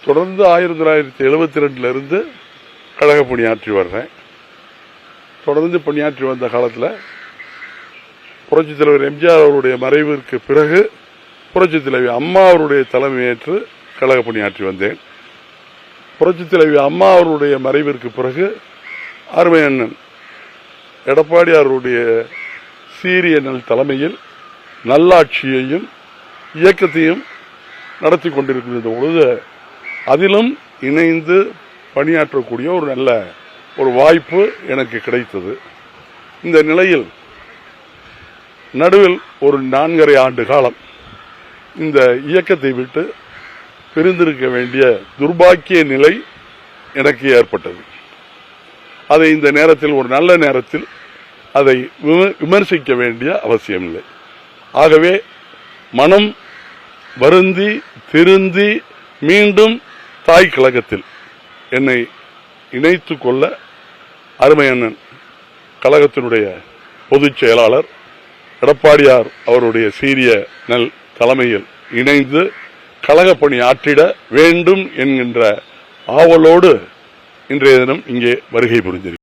தொடர்ந்து 1972 இருந்து கழக பணியாற்றி வர்றேன். தொடர்ந்து பணியாற்றி வந்த காலத்தில் புரட்சித் தலைவர் எம்ஜிஆர் அவருடைய மறைவிற்கு பிறகு புரட்சித் தலைவி அம்மா அவருடைய தலைமையேற்று கழக பணியாற்றி வந்தேன். புரட்சித் தலைவி அம்மா அவருடைய மறைவிற்கு பிறகு அருமை அண்ணன் எடப்பாடியாருடைய சீரிய தலைமையில் நல்லாட்சியையும் இயக்கத்தையும் நடத்தி கொண்டிருக்கின்ற பொழுது அதிலும் இணைந்து பணியாற்றக்கூடிய ஒரு வாய்ப்பு எனக்கு கிடைத்தது. இந்த நிலையில் நடுவில் ஒரு 4.5 ஆண்டு காலம் இந்த இயக்கத்தை விட்டு பிரிந்திருக்க வேண்டிய துர்பாக்கிய நிலை எனக்கு ஏற்பட்டது. அதை இந்த நேரத்தில் ஒரு நல்ல நேரத்தில் அதை விமர்சிக்க வேண்டிய அவசியமில்லை. ஆகவே மனம் வருந்தி திருந்தி மீண்டும் தாய் கழகத்தில் என்னை இணைத்து கொள்ள அருமை அண்ணன் கழகத்தினுடைய பொதுச் செயலாளர் எடப்பாடியார் அவருடைய சீரிய தலைமையில் இணைந்து கழக பணி ஆற்றிட வேண்டும் என்கின்ற ஆவலோடு இன்றைய தினம் இங்கே வருகை புரிந்திருக்கிறது.